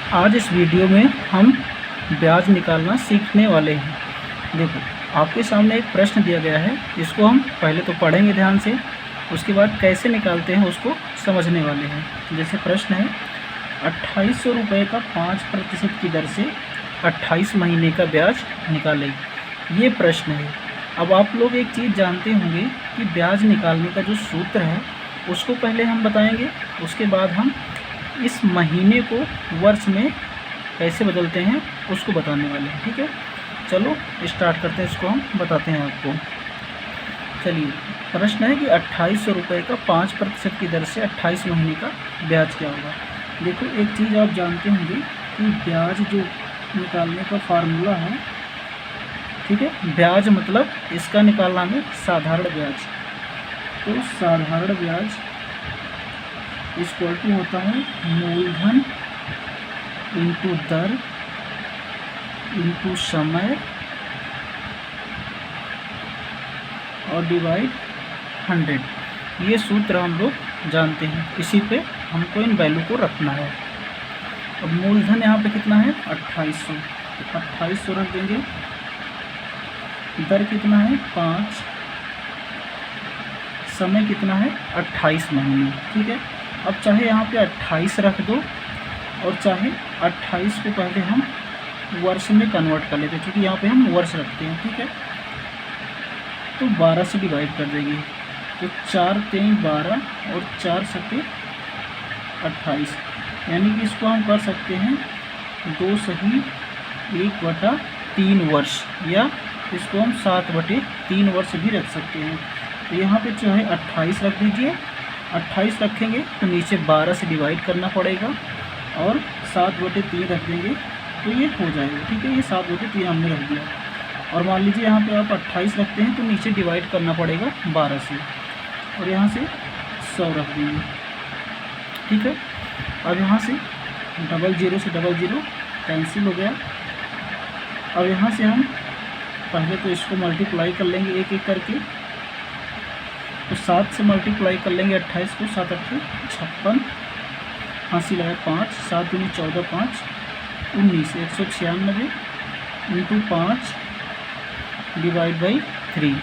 आज इस वीडियो में हम ब्याज निकालना सीखने वाले हैं। देखो, आपके सामने एक प्रश्न दिया गया है, इसको हम पहले तो पढ़ेंगे ध्यान से, उसके बाद कैसे निकालते हैं उसको समझने वाले हैं। जैसे प्रश्न है 2800 रुपये का 5% की दर से 28 महीने का ब्याज निकालें। ये प्रश्न है। अब आप लोग एक चीज़ जानते होंगे कि ब्याज निकालने का जो सूत्र है उसको पहले हम बताएंगे, उसके बाद हम इस महीने को वर्ष में कैसे बदलते हैं उसको बताने वाले हैं। ठीक है, चलो स्टार्ट करते हैं, इसको हम बताते हैं आपको। चलिए, प्रश्न है कि 2800 रुपये का 5% की दर से 28 महीने का ब्याज क्या होगा। देखो, एक चीज़ आप जानते होंगे कि ब्याज जो निकालने का फार्मूला है, ठीक है, ब्याज मतलब इसका निकालना है साधारण ब्याज। तो साधारण ब्याज इक्वल टू होता है मूलधन इंटू दर इंटू समय और डिवाइड 100। ये सूत्र हम लोग जानते हैं, इसी पे हमको इन वैल्यू को रखना है। अब मूलधन यहाँ पे कितना है 2800, 2800 रख देंगे। दर कितना है 5, समय कितना है 28 महीने। ठीक है, अब चाहे यहाँ पे 28 रख दो और चाहे 28 को पहले हम वर्ष में कन्वर्ट कर लेते हैं, क्योंकि यहाँ पे हम वर्ष रखते हैं। ठीक है, तो 12 से डिवाइड कर देंगे, तो 4 3 12 और 4 7 28, यानी कि इसको हम कर सकते हैं 2 सही 1/3 वर्ष, या इसको हम 7/3 वर्ष भी रख सकते हैं। तो यहाँ पे जो है 28 रख दीजिए। 28 रखेंगे तो नीचे 12 से डिवाइड करना पड़ेगा और 7/3 रख देंगे तो ये हो जाएगा। ठीक है, ये 7/3 हमने रख दिया। और मान लीजिए यहाँ पे आप 28 रखते हैं तो नीचे डिवाइड करना पड़ेगा 12 से, और यहाँ से 100 रख देंगे। ठीक है, अब यहाँ से 00 से 00 कैंसिल हो गया। अब यहाँ से हम पहले तो इसको मल्टीप्लाई कर लेंगे एक एक करके, तो 7 से मल्टीप्लाई कर लेंगे 28 को, 7 8 56, हाँसी लगा 5, 7 दूनी 14, 5 19, 196 इंटू 5 डिवाइड बाई 3।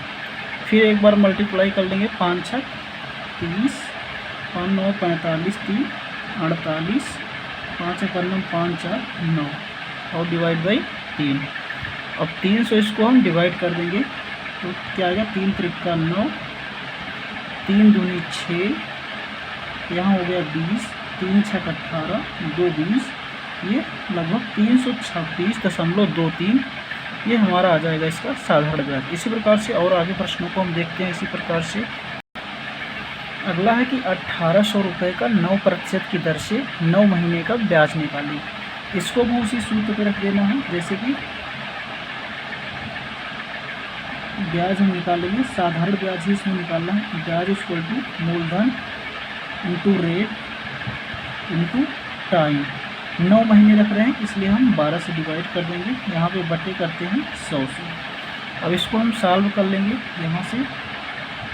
फिर एक बार मल्टीप्लाई कर लेंगे 5 6 30, 5 9 45, 3 48, 5 1 9 5 4 9 और डिवाइड बाई 3। अब 300 इसको हम डिवाइड कर देंगे तो क्या आएगा 3 3 9, 3 दूनी 6, यहाँ हो गया 20, 3 6 18, 2 20, ये लगभग 326.23 ये हमारा आ जाएगा इसका साधारण ब्याज। इसी प्रकार से और आगे प्रश्नों को हम देखते हैं इसी प्रकार से। अगला है कि 1800 रुपये का 9% की दर से 9 महीने का ब्याज निकालें। इसको भी उसी सूत्र पर रख देना है, जैसे कि ब्याज हम निकालेंगे, साधारण ब्याज ही इसमें निकालना है। ब्याज इक्वल टू मूलधन इंटू रेट इंटू टाइम। 9 महीने रख रहे हैं इसलिए हम 12 से डिवाइड कर देंगे, यहाँ पे बटे करते हैं 100 से। अब इसको हम सॉल्व कर लेंगे, यहाँ से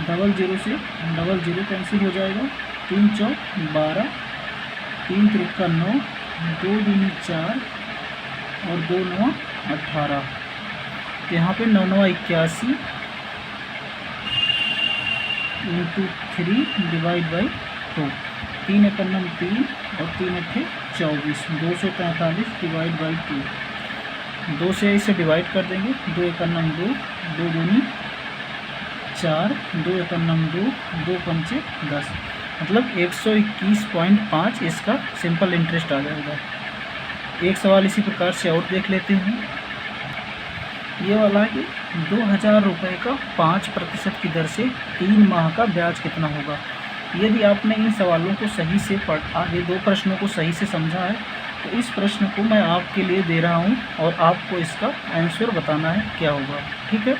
00 से 00 कैंसिल हो जाएगा, 3 4 12, 3 3 9, 2 दूनी 4 और 2 9 18, यहाँ पे 9 9 81 इंटू 3 डिवाइड बाई 2, 3 1 9 3 और 3 8 24, 243 डिवाइड बाई 2। 2 से इसे डिवाइड कर देंगे, 2 1 9 2, 2 दूनी 4, 2 1 9 2, 2 5 10, मतलब 121.5 इसका सिंपल इंटरेस्ट आ जाएगा। एक सवाल इसी प्रकार से और देख लेते हैं। ये वाला है कि 2000 रुपये का 5% की दर से 3 माह का ब्याज कितना होगा। यदि आपने इन सवालों को सही से आगे 2 प्रश्नों को सही से समझा है तो इस प्रश्न को मैं आपके लिए दे रहा हूँ और आपको इसका आंसर बताना है क्या होगा। ठीक है।